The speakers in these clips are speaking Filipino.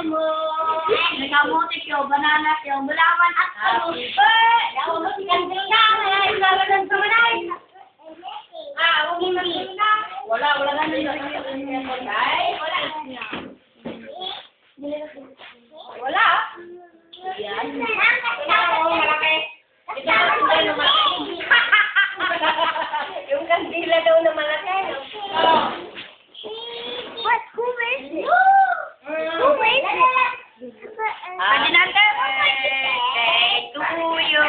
mo. Nagamote kyo, banana kyo, mulaman at ano. Ako mo si Kandila. Ilawan ng tumanay. Huwag mo na. Wala na nila. Wala. Wala. Yan. Malaki. Yung kandila daw na malaki. What? Who is it? Who is it? Happy birthday to you.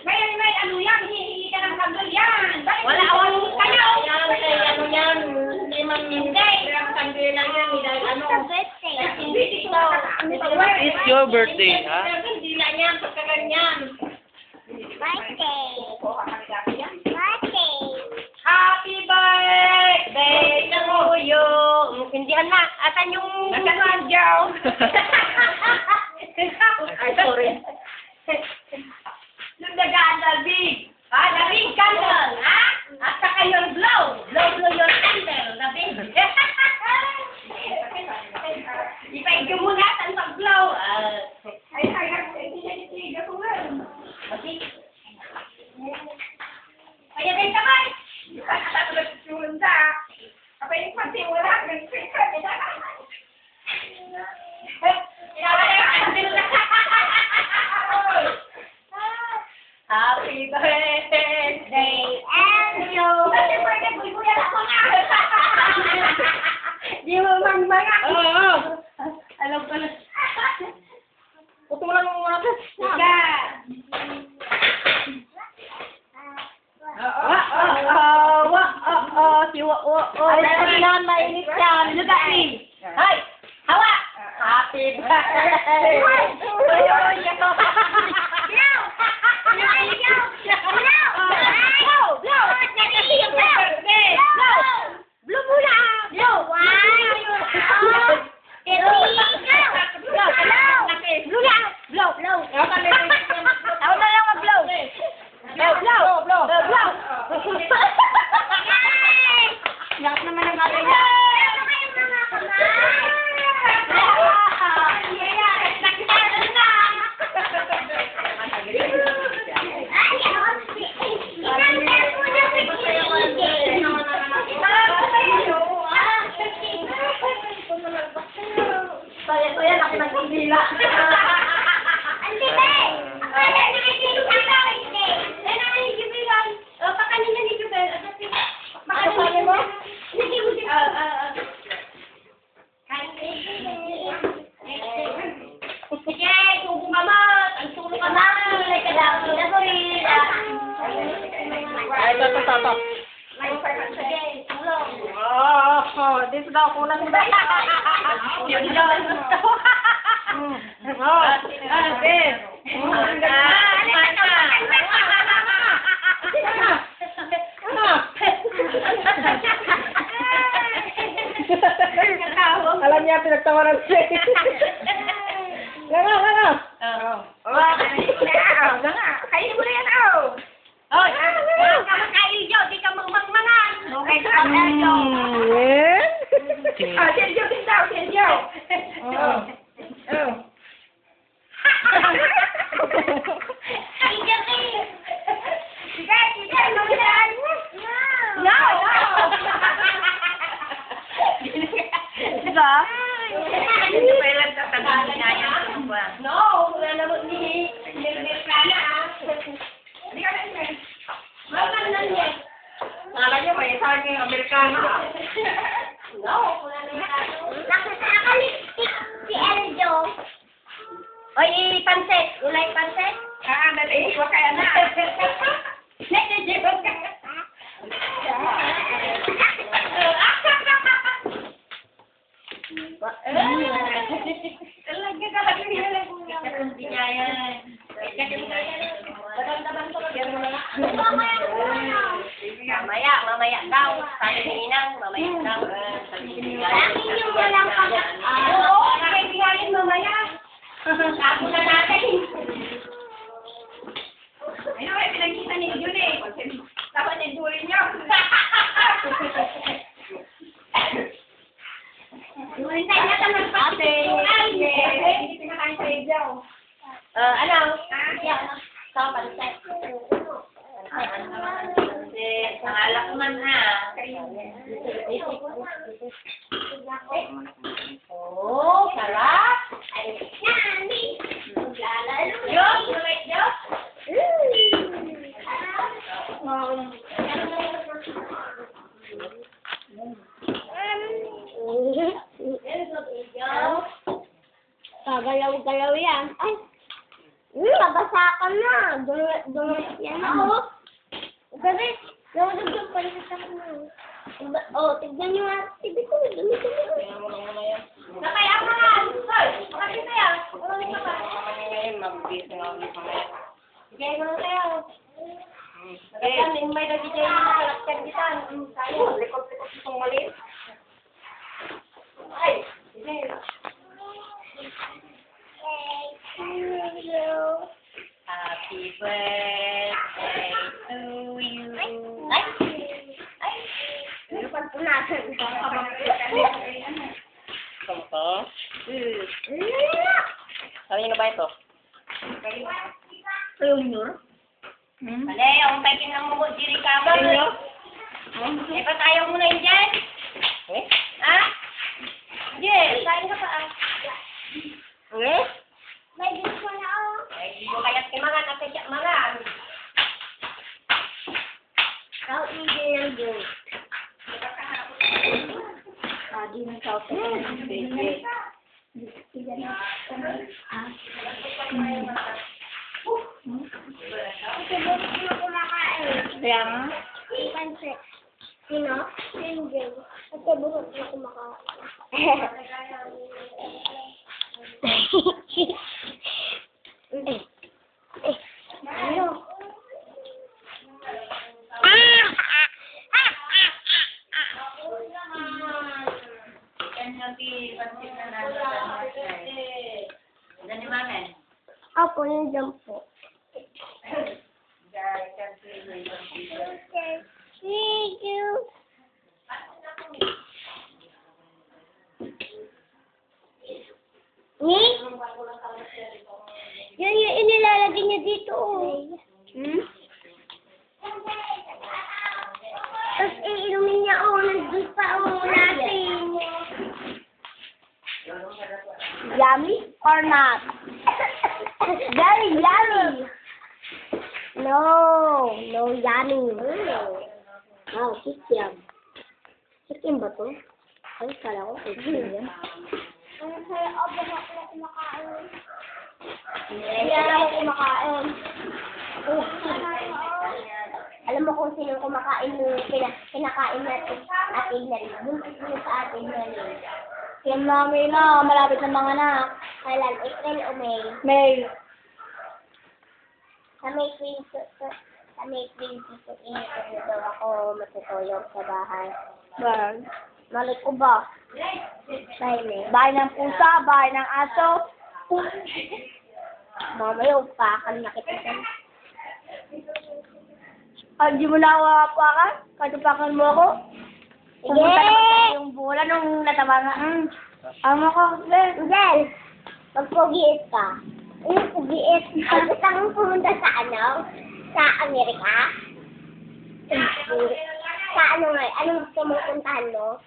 May, ano yan? Hihingi ka ng kandol yan. Wala, kayo. Ano yan? Hindi man, hindi. Ang kandil lang yan. Ano? It's your birthday, ha? Hindi lang yan. Pagkaganyan. Birthday. Birthday. Happy birthday to you. Hindihan na. Asan yung nakasadyaw? Ay, sorry. Yung dagaan labing. Labing candle, ha? At saka yung blow. Blow your candle. Labing. Ipaigyo mo natin pag-blow. Ay, hindi ko nga. Okay. Kaya kayo sabay. Happy birthday, Angel! Di mo mga. Oo. Alam ko na. Putulan mo muna ito. Ika. Kailangan mainit yan. Look at me. Hi! Hawa! Happy birthday! Lahat naman ang gagawin niya. Saya laki ng kandila. Ang tipe! Ang nakikita sa tao, hindi. Ay, nakikibigan. Pakanin na ni Jubel. Pakanin mo? Sige, tubong ka mo. Ang tulong ka na. Kadami na ko rin. Ay, ito. Sige, tulong. Dito daw, kulang mo daw. Yun lang. Ben. Alam niya, pinagtawanan siya. Nga. Kainin mo na yan, Oy, wala ka makain dyan. Di ka magmangmangan. Okay ka lang, Sergio din daw, Sergio. Sige, ano yan? No. Diba? Hindi pa ilang tatagalan na yan. No, wala naman ni Nirvana, Hindi ka na yun. Wala na yan. Nala niyo, may isang yung Amerikano. No, wala na yan. Nakasakalistik si Eljo. Oy, pansit. Ulay pansit? Dali. Huwag kaya na. Nagsisigod ka. Talaga ka lang nila. Hindi niya yan. Mamaya daw. Sabi ni Inang, mamaya daw. Akin yung walang Oo, kaibiganin mamaya. Ako na natin. Ayun, pinagkita ni Jun eh. Dapat ni Julie niyo. Ano? Sama pansay. Pangalak man ha. Oh, sarap. Diyos, wait, Diyos. Kagalaw-galaw yan. Ay! Nabasa ka na. Dumas yan ako. Gabi, nawagag pa rin sa akin. Oh, tignan nyo nga. Tignan ko, dumi-dumi. Nakaya ka nga. Hoy, makakita na yan. Bigay mo na tayo. May nabigay na nakakakyan kita. Tayo, likot-likot itong maliit. Ay, bigay. Happy birthday to you. Ay! Ay! Ano pa punasan? Saan to? Kanino ba ito? Mali, ang paikin ng mga diri ka ba? Eh, ba't ayaw mo na yun dyan? Eh? Ha? Yes, kain ka pa ah. Eh? May gusto na ako. Ay, di mo kaya't si mga nakasya mga. South Indian girl. Di ng South Indian girl. Kasi bakit sino kumakain? Kaya nga. Pansit. Sino? Single. Kasi bakit sino kumakain? Ano? Ako yung jump po. Thank you. Ni? Yan yung inilalagay niya dito. Hmm? Tapos iinumin niya nandun pa natin. Yummy or not? Very yummy. No yummy. Oh, kikiam. Kikiam ba to? Ay, kala ko kikiam yan. Ang saya ako na kumakain. Hindi ako kumakain. Alam mo kung sino kumakain nung kinakain natin atin na rin. Buntis mo sa atin na rin. Yan namin na, malapit na mga anak. Kailan? April o May? May. Sa May 20, inito daw ako matutulog sa bahay. Well, Mali ko ba? Dahil bahay ng pusa, bahay ng aso. mamaya upakan na kita dyan. Hindi mo na ako hapakan? Katupakan mo ako? Pumunta na ba yung bola nung natabangan? Ama ko, Ben. Angel, magpugiit ka. Yung pugiit. Gusto kang pumunta sa ano? Sa Amerika? Sa ano nga? Anong gusto mong puntahan mo?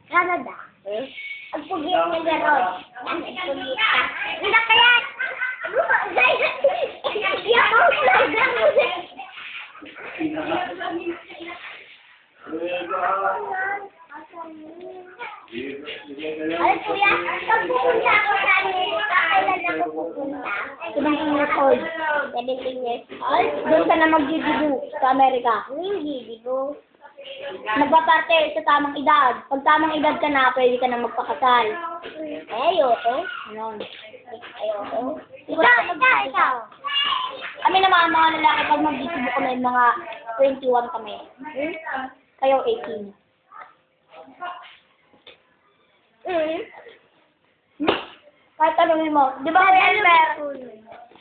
Canada. Ang pugiit na garon. Ang pugiit ka. Hindi kaya. Ano ba? Iyak mo sa Ay, kuya, pag pupunta ako sa Amerika, kailan ako pupunta? 17 years old. 17 years old? Doon ka na magdidibu sa Amerika. Hindi, dibo. Magpaparte sa tamang edad. Pag tamang edad ka na, pwede ka na magpakasal. Ayoko. Ano? Ayoko. Ikaw. Kami naman, mga lalaki, pag magdidibu kami, mga 21 kami. Kayo, 18. Kahit tanongin mo, di ba Kuya Elmer?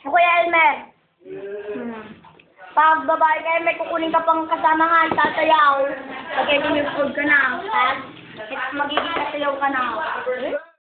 Kuya Elmer? Pag babae kayo, may kukunin ka pang kasama nga, tatayaw. Pag 18 years old ka na, magiging kasayaw ka na.